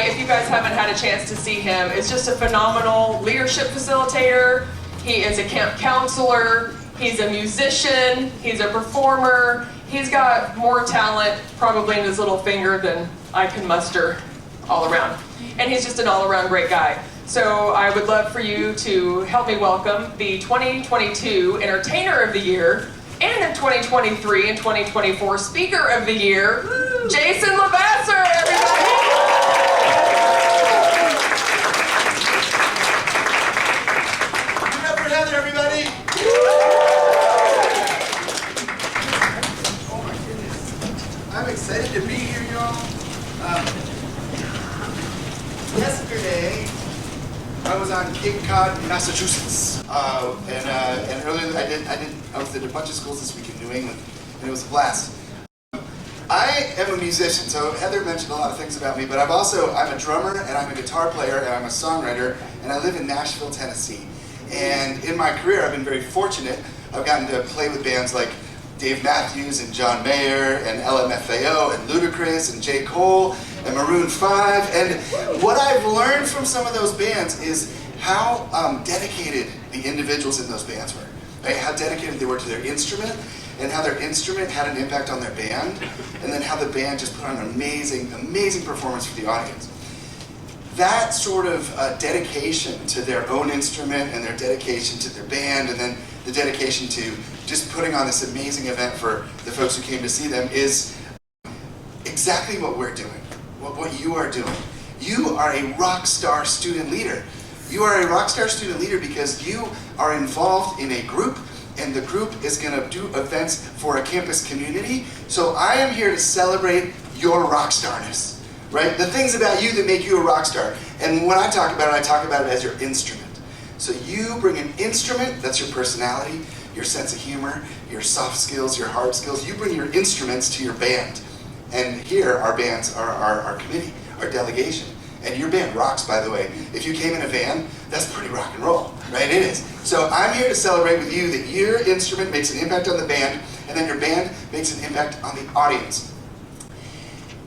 if you guys haven't had a chance to see him, is just a phenomenal leadership facilitator. He is a camp counselor. He's a musician. He's a performer. He's got more talent probably in his little finger than I can muster all around. And he's just an all-around great guy. So I would love for you to help me welcome the 2022 Entertainer of the Year and the 2023 and 2024 Speaker of the Year, Jason LeVasseur, everybody! Give it up for Heather, everybody! Oh my goodness. I'm excited to be here, y'all. Yesterday, I was on Cape Cod, Massachusetts, and earlier I was at a bunch of schools this week in New England, and it was a blast. I am a musician, so Heather mentioned a lot of things about me, but I'm a drummer, and I'm a guitar player, and I'm a songwriter, and I live in Nashville, Tennessee. And in my career, I've been very fortunate. I've gotten to play with bands like Dave Matthews and John Mayer and LMFAO and Ludacris and J. Cole and Maroon 5. And what I've learned from some of those bands is how dedicated the individuals in those bands were. Right? How dedicated they were to their instrument, and how their instrument had an impact on their band, and then how the band just put on an amazing, amazing performance for the audience. That sort of dedication to their own instrument and their dedication to their band, and then the dedication to just putting on this amazing event for the folks who came to see them is exactly what we're doing, what you are doing. You are a rock star student leader. You are a rock star student leader because you are involved in a group, and the group is going to do events for a campus community. So I am here to celebrate your rock starness, right? The things about you that make you a rock star. And when I talk about it as your instrument. So you bring an instrument, that's your personality, your sense of humor, your soft skills, your hard skills. You bring your instruments to your band. And here, our bands are our committee, our delegation. And your band rocks, by the way. If you came in a van, that's pretty rock and roll, right? It is. So I'm here to celebrate with you that your instrument makes an impact on the band, and then your band makes an impact on the audience.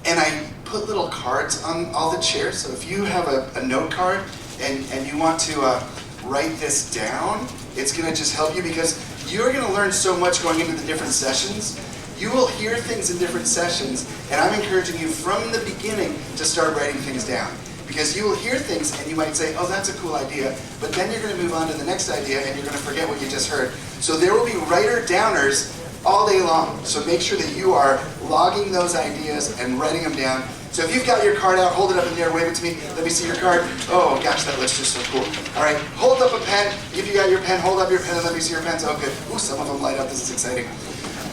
And I put little cards on all the chairs, so if you have a note card and you want to write this down, it's going to just help you, because you're going to learn so much going into the different sessions. You will hear things in different sessions, and I'm encouraging you from the beginning to start writing things down. Because you will hear things and you might say, oh, that's a cool idea, but then you're going to move on to the next idea and you're going to forget what you just heard. So there will be writer-downers all day long. So make sure that you are logging those ideas and writing them down. So if you've got your card out, hold it up in the air, wave it to me, let me see your card. Oh gosh, that looks just so cool. All right, hold up a pen. If you got your pen, hold up your pen and let me see your pens. Oh good. Ooh, some of them light up, this is exciting.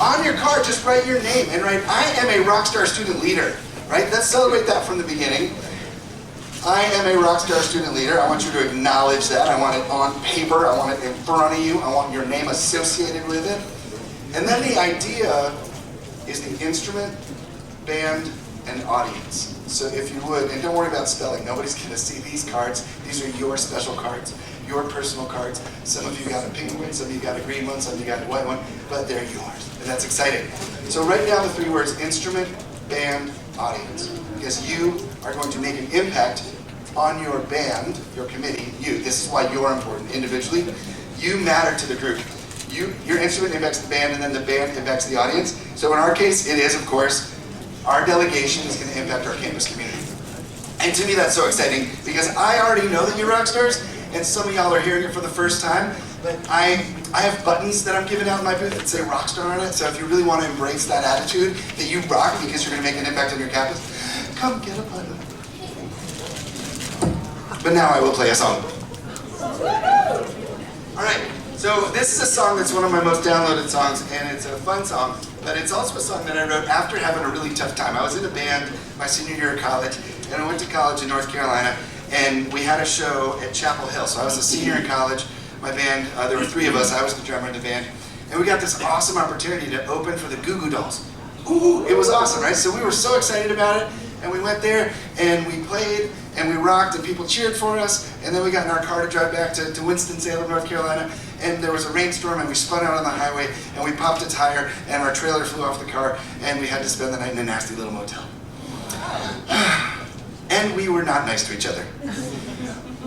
On your card, just write your name and write, I am a rockstar student leader, right? Let's celebrate that from the beginning. I am a rockstar student leader. I want you to acknowledge that. I want it on paper. I want it in front of you. I want your name associated with it. And then the idea is the instrument, band, and audience. So if you would, and don't worry about spelling. Nobody's going to see these cards. These are your special cards, your personal cards. Some of you got a pink one, some of you got a green one, some of you got a white one, but they're yours. And that's exciting. So write down the three words: instrument, band, audience. Because you are going to make an impact on your band, your committee, you. This is why you're important individually. You matter to the group. Your instrument impacts the band, and then the band impacts the audience. So in our case, it is, of course, our delegation is going to impact our campus community. And to me, that's so exciting, because I already know that you're rock stars, and some of y'all are hearing it for the first time, but I have buttons that I'm giving out in my booth that say Rockstar on it, so if you really want to embrace that attitude, that you rock because you're going to make an impact on your campus, come get a button. But now I will play a song. Alright, so this is a song that's one of my most downloaded songs, and it's a fun song, but it's also a song that I wrote after having a really tough time. I was in a band my senior year of college, and I went to college in North Carolina, and we had a show at Chapel Hill. So I was a senior in college. My band, there were three of us. I was the drummer in the band. And we got this awesome opportunity to open for the Goo Goo Dolls. Ooh, it was awesome, right? So we were so excited about it. And we went there, and we played, and we rocked, and people cheered for us. And then we got in our car to drive back to Winston-Salem, North Carolina. And there was a rainstorm, and we spun out on the highway, and we popped a tire, and our trailer flew off the car, and we had to spend the night in a nasty little motel. and we were not nice to each other.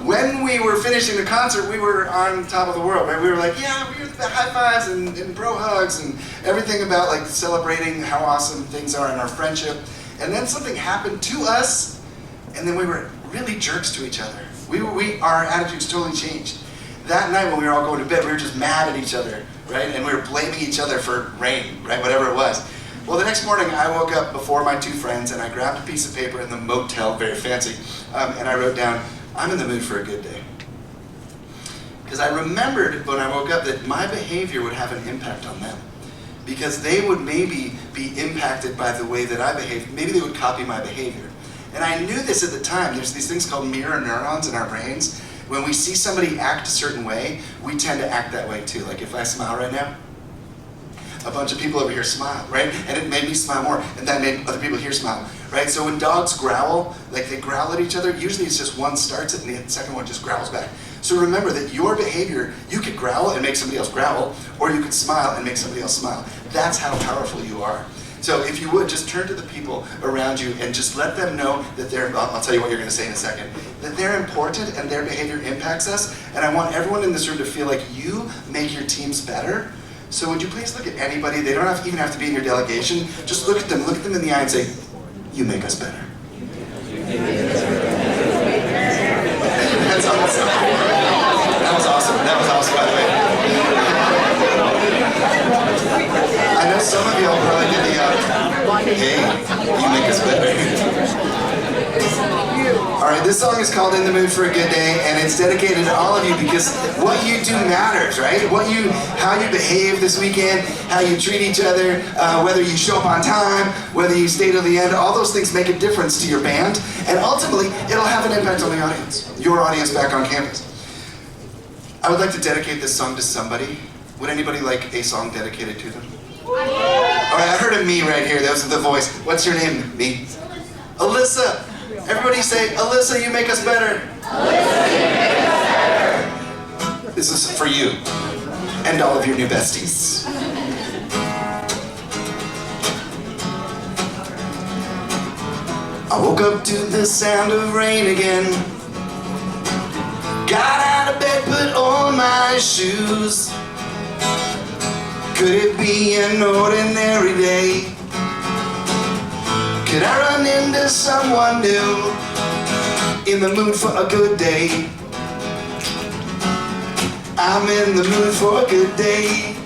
When we were finishing the concert, we were on top of the world, right? We were like, yeah, we were the high fives and bro hugs and everything about like celebrating how awesome things are in our friendship. And then something happened to us, and then we were really jerks to each other. Our attitudes totally changed. That night when we were all going to bed, we were just mad at each other, right? And we were blaming each other for rain, right? Whatever it was. Well, the next morning I woke up before my two friends and I grabbed a piece of paper in the motel, very fancy, and I wrote down, I'm in the mood for a good day. Because I remembered when I woke up that my behavior would have an impact on them. Because they would maybe be impacted by the way that I behaved. Maybe they would copy my behavior. And I knew this at the time. There's these things called mirror neurons in our brains. When we see somebody act a certain way, we tend to act that way too. Like if I smile right now, a bunch of people over here smile, right? And it made me smile more, and that made other people here smile, right? So when dogs growl, like they growl at each other, usually it's just one starts it and the second one just growls back. So remember that your behavior, you could growl and make somebody else growl, or you could smile and make somebody else smile. That's how powerful you are. So if you would, just turn to the people around you and just let them know that they're, I'll tell you what you're gonna say in a second, that they're important and their behavior impacts us, and I want everyone in this room to feel like you make your teams better. So would you please look at anybody, they don't even have to be in your delegation, just look at them in the eye and say, you make us better. That's awesome. That was awesome, by the way. I know some of y'all probably did the, hey, you make us better. All right, this song is called In the Mood for a Good Day, and it's dedicated to all of you because what you do matters, right? How you behave this weekend, how you treat each other, whether you show up on time, whether you stay till the end, all those things make a difference to your band, and ultimately, it'll have an impact on the audience, your audience back on campus. I would like to dedicate this song to somebody. Would anybody like a song dedicated to them? All right, I heard a me right here. That was the voice. What's your name? Me. Alyssa. Everybody say, Alyssa, you make us better. Alyssa, you make us better. This is for you and all of your new besties. I woke up to the sound of rain again. Got out of bed, put on my shoes. Could it be an ordinary day? Could I run into someone new? In the mood for a good day. I'm in the mood for a good day.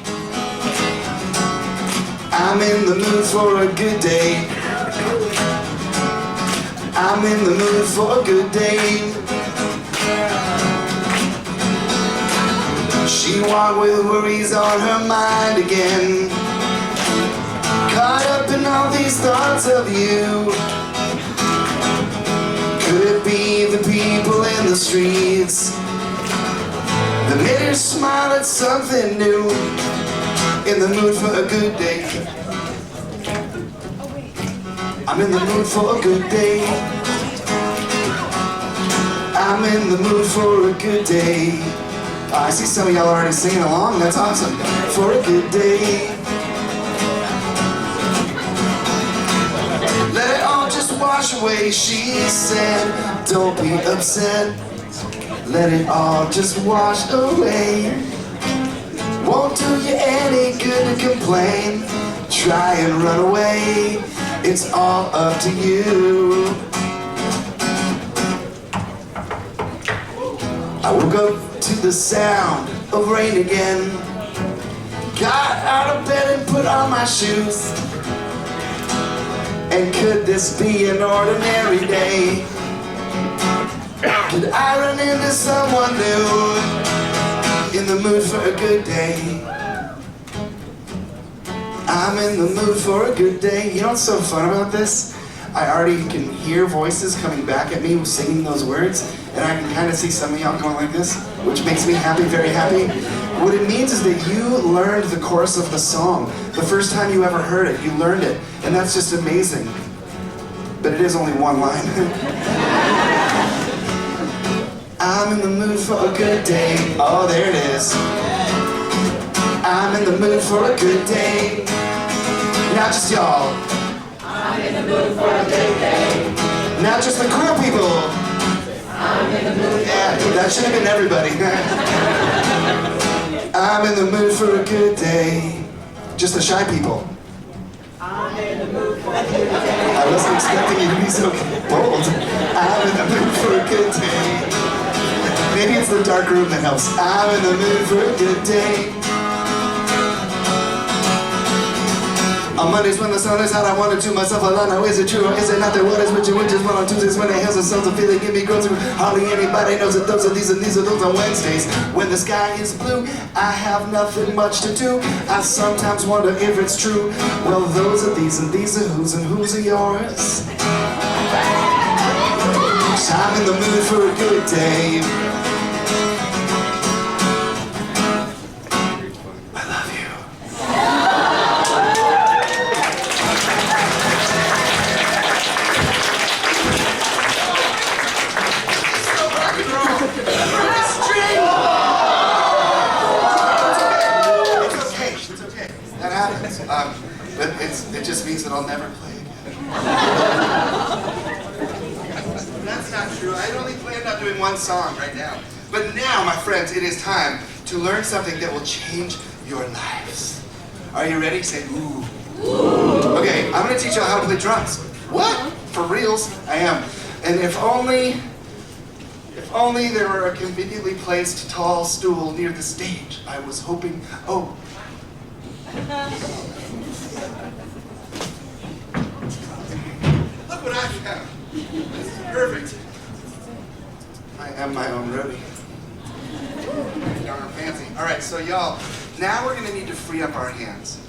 I'm in the mood for a good day. I'm in the mood for a good day. She walked with worries on her mind again. Caught up in all these thoughts of you. Could it be the people in the streets that made her smile at something new? In the mood for a good day. I'm in the mood for a good day. I'm in the mood for a good day. I see some of y'all already singing along. That's awesome. For a good day. Let it all just wash away, she said. Don't be upset. Let it all just wash away. Won't do you any good to complain. Try and run away. It's all up to you. I woke up to the sound of rain again. Got out of bed and put on my shoes. And could this be an ordinary day? Could I run into someone new? In the mood for a good day. I'm in the mood for a good day. You know what's so fun about this? I already can hear voices coming back at me singing those words, and I can kind of see some of y'all going like this, which makes me happy, very happy. What it means is that you learned the chorus of the song. The first time you ever heard it, you learned it, and that's just amazing. But it is only one line. I'm in the mood for a good day. Oh, there it is. I'm in the mood for a good day. Not just y'all. I'm in the mood for a good day. Not just the cool people That should have been everybody. I'm in the mood for a good day. Just the shy people. I'm in the mood for a good day. I wasn't expecting you to be so bold. I'm in the mood for a good day. Maybe it's the dark room that helps. I'm in the mood for a good day. On Mondays when the sun is out, I wonder to myself, Alana, is it true or is it not that what is with you winters? Well, on Tuesdays when the hills and suns are feeling give me growth. Hardly anybody knows that those are these and these are those on Wednesdays. When the sky is blue, I have nothing much to do. I sometimes wonder if it's true. Well, those are these and these are whose and whose are yours. I'm in the mood for a good day. But it just means that I'll never play again. That's not true. I only planned on doing one song right now. But now, my friends, it is time to learn something that will change your lives. Are you ready? Say, ooh. Ooh. Okay, I'm going to teach you how to play drums. What? For reals? I am. And if only there were a conveniently placed tall stool near the stage. I was hoping, oh. Look what I found. This is perfect. I am my own roadie. Darn fancy. All right, so y'all, now we're going to need to free up our hands.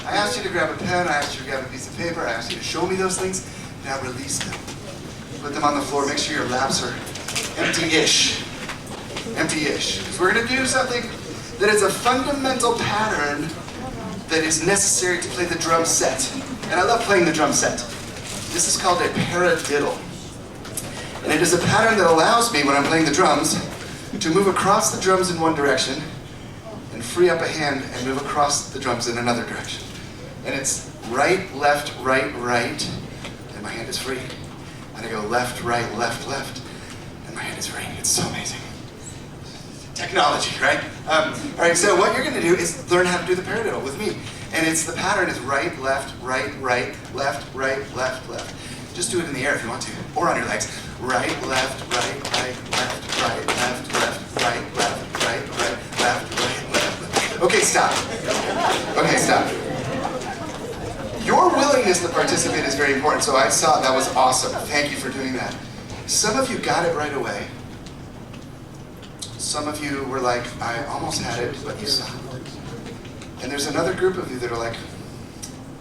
I asked you to grab a pen, I asked you to grab a piece of paper, I asked you to show me those things. Now release them. Put them on the floor. Make sure your laps are empty-ish. Empty-ish. Because we're going to do something that is a fundamental pattern that is necessary to play the drum set. And I love playing the drum set. This is called a paradiddle. And it is a pattern that allows me, when I'm playing the drums, to move across the drums in one direction and free up a hand and move across the drums in another direction. And it's right, left, right, right, and my hand is free. And I go left, right, left, left, and my hand is free. It's so amazing. Technology, right? All right, so what you're going to do is learn how to do the paradiddle with me. And the pattern is right, left, right, right, left, right, left, left. Just do it in the air if you want to, or on your legs. Right, left, right, right, left, right, left, left, right, left, right, right, left, right, left, left. Okay, stop. Okay, stop. Your willingness to participate is very important, so I saw that was awesome. Thank you for doing that. Some of you got it right away. Some of you were like, I almost had it, but you stopped. And there's another group of you that are like,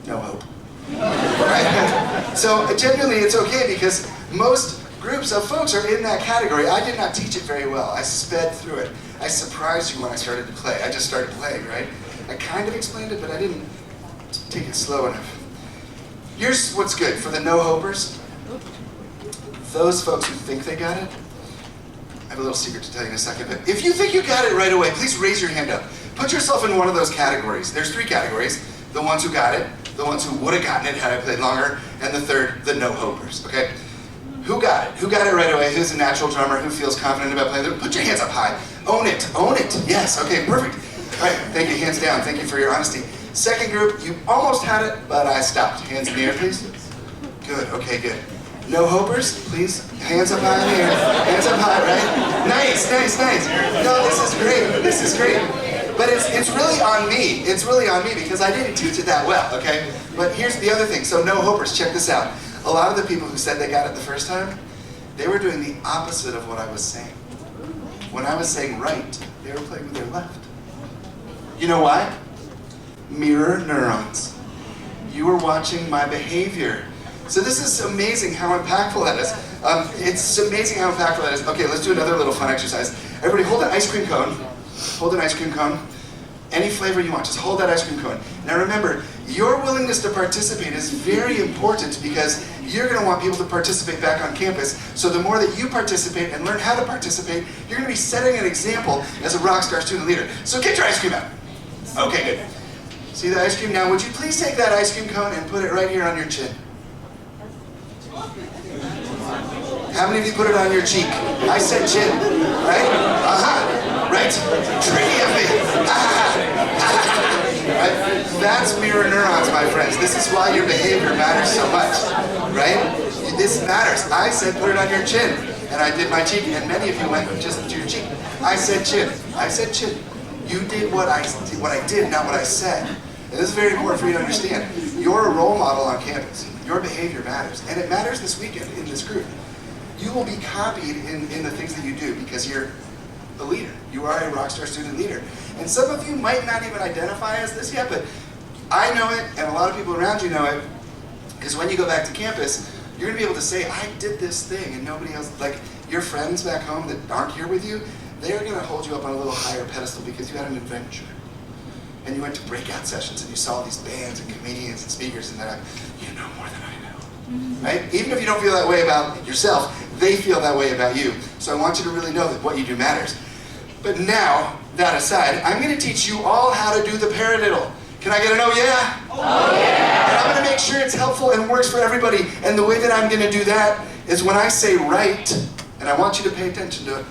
no hope. Right? So genuinely, it's okay because most groups of folks are in that category. I did not teach it very well. I sped through it. I surprised you when I started to play. I just started playing, right? I kind of explained it, but I didn't take it slow enough. Here's what's good for the no-hopers. Those folks who think they got it, I have a little secret to tell you in a second, but if you think you got it right away, please raise your hand up. Put yourself in one of those categories. There's 3 categories. The ones who got it, the ones who would have gotten it had I played longer, and the third, the no-hopers, okay? Who got it? Who got it right away? Who's a natural drummer? Who feels confident about playing? Put your hands up high. Own it. Own it. Yes. Okay, perfect. All right, thank you. Hands down. Thank you for your honesty. Second group, you almost had it, but I stopped. Hands in the air, please. Good. Okay, good. No-hopers, please. Hands up high in the air. Hands up high, right? Nice, nice, nice. No, this is great. This is great. But it's really on me. It's really on me because I didn't teach it that well, okay? But here's the other thing. So no-hopers, check this out. A lot of the people who said they got it the first time, they were doing the opposite of what I was saying. When I was saying right, they were playing with their left. You know why? Mirror neurons. You were watching my behavior. So this is amazing how impactful that is. It's amazing how impactful that is. Okay, let's do another little fun exercise. Everybody hold an ice cream cone. Hold an ice cream cone. Any flavor you want, just hold that ice cream cone. Now remember, your willingness to participate is very important because you're going to want people to participate back on campus. So the more that you participate and learn how to participate, you're going to be setting an example as a rock star student leader. So get your ice cream out. Okay, good. See the ice cream? Now would you please take that ice cream cone and put it right here on your chin? How many of you put it on your cheek? I said chin. right? Right? Tricky of me. Right? That's mirror neurons, my friends. This is why your behavior matters so much, right? This matters. I said put it on your chin, and I did my cheek, and many of you went just to your cheek. I said chin. I said chin. You did what I did, not what I said. And this is very important for you to understand. You're a role model on campus. Your behavior matters, and it matters this weekend in this group. You will be copied in the things that you do because you're a leader. You are a rockstar student leader. And some of you might not even identify as this yet, but I know it, and a lot of people around you know it, because when you go back to campus, you're going to be able to say, I did this thing, and nobody else, like your friends back home that aren't here with you, they're going to hold you up on a little higher pedestal because you had an adventure. And you went to breakout sessions, and you saw these bands and comedians and speakers, and they're like, you know more than I know. Right? Even if you don't feel that way about yourself, they feel that way about you. So I want you to really know that what you do matters. But now, that aside, I'm going to teach you all how to do the paradiddle. Can I get an oh yeah? Oh yeah! And I'm going to make sure it's helpful and works for everybody. And the way that I'm going to do that is when I say right, and I want you to pay attention to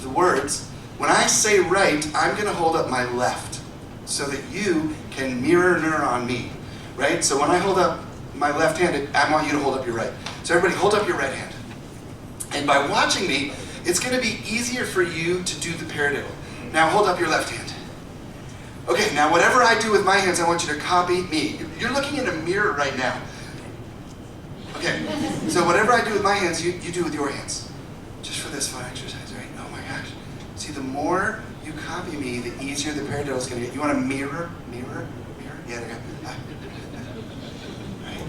the words, when I say right, I'm going to hold up my left so that you can mirror neuron me. Right? So when I hold up my left hand, I want you to hold up your right. So everybody hold up your right hand. And by watching me, it's going to be easier for you to do the paradiddle. Now hold up your left hand. Okay, now whatever I do with my hands, I want you to copy me. You're looking in a mirror right now. Okay, so whatever I do with my hands, you do with your hands. Just for this fun exercise, right? Oh my gosh. See, the more you copy me, the easier the paradiddle is going to get. You want to mirror? Mirror? Mirror? Yeah, there you go. Right.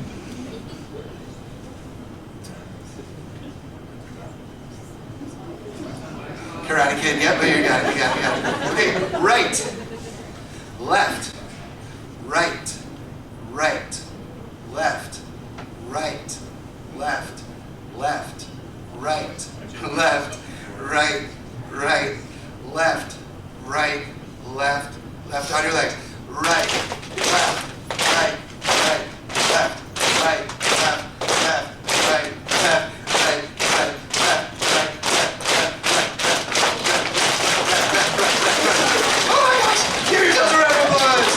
Karate Kid, yep, you got it, you got it. Okay, right, left, right, right, left, right, left, left, right, left, right, right, left, right, left, left on your legs, right, left, right, right, left, right, left, left, right, left, right, right, left, right, left, oh my gosh! Give yourselves a round of applause!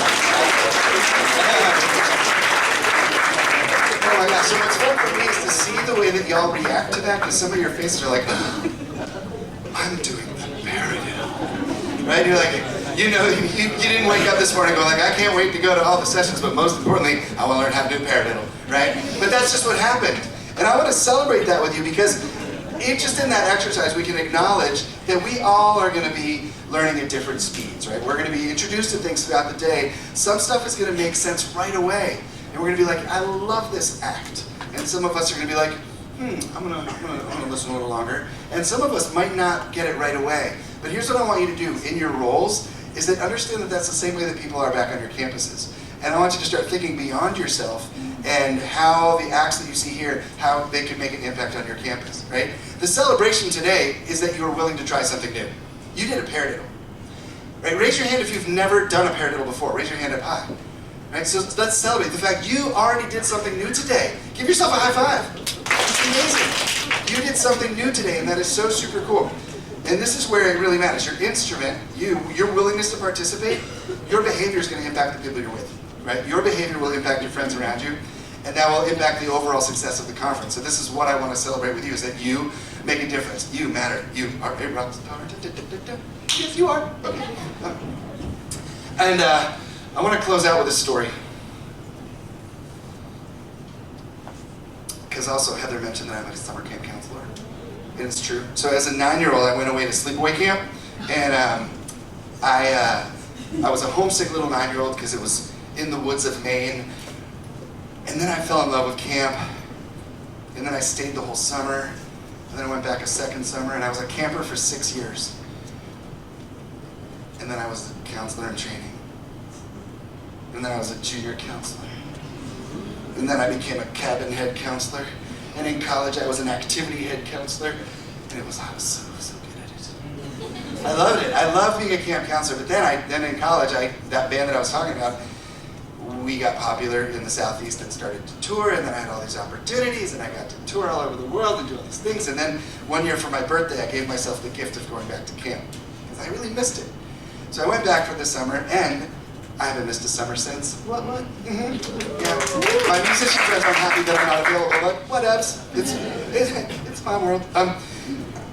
Oh my gosh, so what's fun for me is to see the way that y'all react to that, because some of your faces are like, I'm doing the paradiddle. Right? You're like, you know, you didn't wake up this morning going like, I can't wait to go to all the sessions, but most importantly, I want to learn how to do paradiddle. Right? But that's just what happened. And I want to celebrate that with you because just in that exercise, we can acknowledge that we all are going to be learning at different speeds, right? We're going to be introduced to things throughout the day. Some stuff is going to make sense right away. And we're going to be like, I love this act. And some of us are going to be like, I'm gonna listen a little longer. And some of us might not get it right away. But here's what I want you to do in your roles, is that understand that that's the same way that people are back on your campuses. And I want you to start thinking beyond yourself and how the acts that you see here, how they can make an impact on your campus, right? The celebration today is that you are willing to try something new. You did a paradiddle, right? Raise your hand if you've never done a paradiddle before. Raise your hand up high, right? So let's celebrate the fact you already did something new today. Give yourself a high five. It's amazing. You did something new today, and that is so super cool. And this is where it really matters. Your instrument, your willingness to participate, your behavior is going to impact the people you're with, right? Your behavior will impact your friends around you, and that will impact the overall success of the conference. So this is what I want to celebrate with you, is that you make a difference. You matter. You are a rock star. Yes, you are. Okay. And I want to close out with a story. Because also Heather mentioned that I'm a summer camp counselor. And it's true. So as a 9-year-old, I went away to sleepaway camp, and I was a homesick little 9-year-old because it was in the woods of Maine. And then I fell in love with camp, and then I stayed the whole summer, and then I went back a second summer, and I was a camper for 6 years. And then I was a counselor in training. And then I was a junior counselor. And then I became a cabin head counselor. And in college, I was an activity head counselor. And I was so good at it. I loved it. I loved being a camp counselor. But then in college, that band that I was talking about, we got popular in the Southeast and started to tour, and then I had all these opportunities, and I got to tour all over the world and do all these things. And then one year for my birthday, I gave myself the gift of going back to camp, because I really missed it. So I went back for the summer, and I haven't missed a summer since. What? Mm-hmm. Yeah. My musician friends aren't happy that I'm not available, but whatevs. It's my world.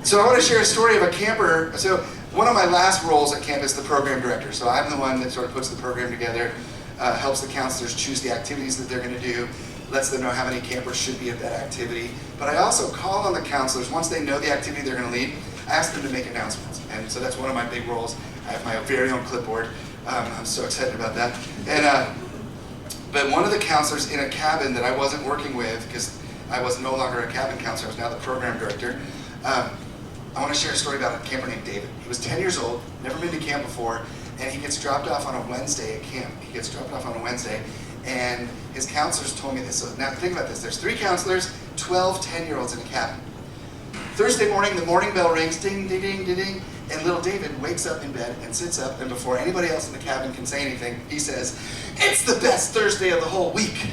So I want to share a story of a camper. So one of my last roles at camp is the program director. So I'm the one that sort of puts the program together, helps the counselors choose the activities that they're going to do, lets them know how many campers should be at that activity. But I also call on the counselors, once they know the activity they're going to lead, I ask them to make announcements. And so that's one of my big roles. I have my very own clipboard. I'm so excited about that. And but one of the counselors in a cabin that I wasn't working with, because I was no longer a cabin counselor, I was now the program director, I want to share a story about a camper named David. He was 10 years old, never been to camp before, and he gets dropped off on a Wednesday at camp. He gets dropped off on a Wednesday, and his counselors told me this. So now think about this. There's 3 counselors, 12 10-year-olds in a cabin. Thursday morning, the morning bell rings, ding, ding, ding, ding, ding, and little David wakes up in bed and sits up, and before anybody else in the cabin can say anything, he says, "It's the best Thursday of the whole week."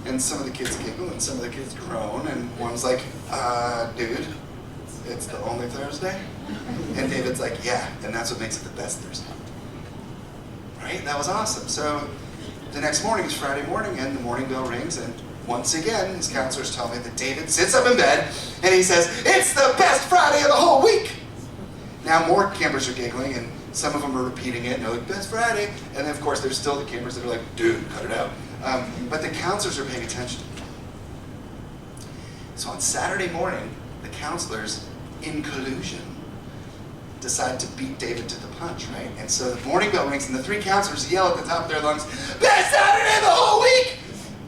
And some of the kids giggle, and some of the kids groan, and one's like, dude, it's the only Thursday? And David's like, yeah, and that's what makes it the best Thursday. Right? That was awesome. So the next morning is Friday morning, and the morning bell rings, and once again, his counselors tell me that David sits up in bed, and he says, "It's the best Friday of the whole week." Now more campers are giggling, and some of them are repeating it, and they're like, "Best Friday." And then of course there's still the campers that are like, "Dude, cut it out." But the counselors are paying attention. So on Saturday morning, the counselors, in collusion, decide to beat David to the punch, right? And so the morning bell rings, and the 3 counselors yell at the top of their lungs, "Best Saturday of the whole week!"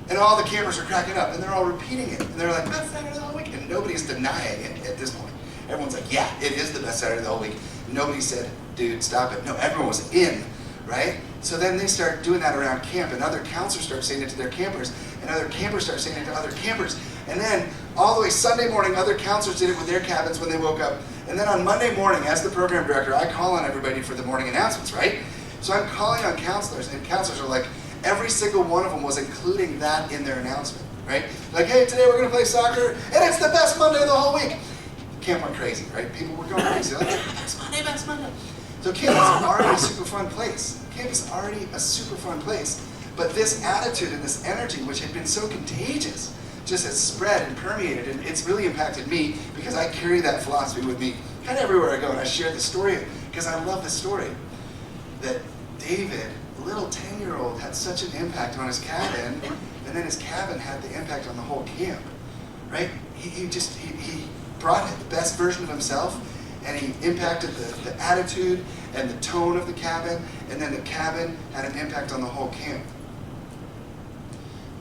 And all the campers are cracking up, and they're all repeating it. And they're like, "Best Saturday of the whole week!" And nobody's denying it at this point. Everyone's like, "Yeah, it is the best Saturday of the whole week." Nobody said, "Dude, stop it." No, everyone was in, right? So then they start doing that around camp, and other counselors start saying it to their campers, and other campers start saying it to other campers. And then all the way Sunday morning, other counselors did it with their cabins when they woke up. And then on Monday morning, as the program director, I call on everybody for the morning announcements, right? So I'm calling on counselors, and counselors are like, every single one of them was including that in their announcement, right? Like, "Hey, today we're going to play soccer, and it's the best Monday of the whole week." Camp went crazy, right? People were going crazy. Like, "Best Monday, best Monday." So camp is already a super fun place. Camp is already a super fun place. But this attitude and this energy, which had been so contagious, just has spread and permeated, and it's really impacted me because I carry that philosophy with me kind of everywhere I go, and I share the story because I love the story that David, little 10-year-old, had such an impact on his cabin, and then his cabin had the impact on the whole camp, right? He brought the best version of himself, and he impacted the attitude and the tone of the cabin, and then the cabin had an impact on the whole camp.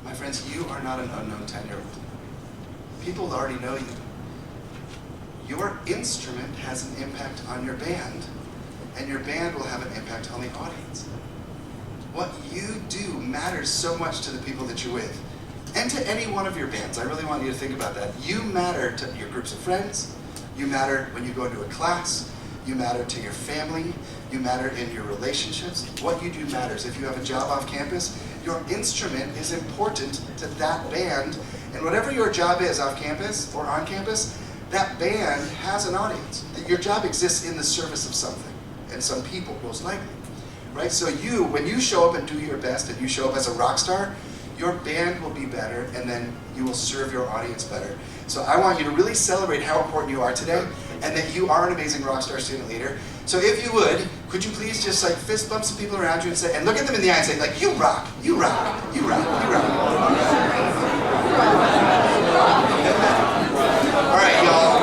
My friends, you are not an unknown 10-year-old. People already know you. Your instrument has an impact on your band, and your band will have an impact on the audience. What you do matters so much to the people that you're with, and to any one of your bands. I really want you to think about that. You matter to your groups of friends. You matter when you go into a class. You matter to your family. You matter in your relationships. What you do matters. If you have a job off campus, your instrument is important to that band. And whatever your job is off campus or on campus, that band has an audience. Your job exists in the service of something, and some people, most likely. Right? So when you show up and do your best, and you show up as a rock star, your band will be better, and then you will serve your audience better. So I want you to really celebrate how important you are today, and that you are an amazing rock star student leader. So if you would, could you please just like fist bump some people around you and say, and look at them in the eye and say, like, "You rock, you rock, you rock, you rock." All right, y'all.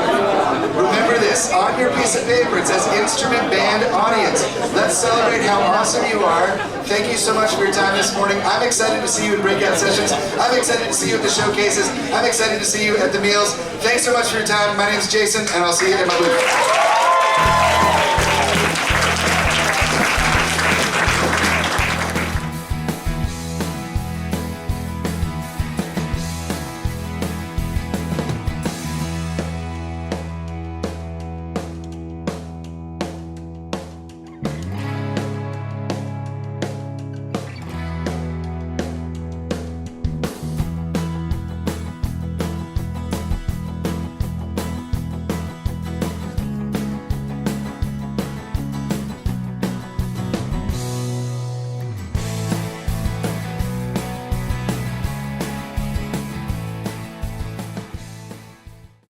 Remember this, on your piece of paper it says instrument, band, audience. Let's celebrate how awesome you are. Thank you so much for your time this morning. I'm excited to see you in breakout sessions. I'm excited to see you at the showcases. I'm excited to see you at the meals. Thanks so much for your time. My name is Jason, and I'll see you in my booth.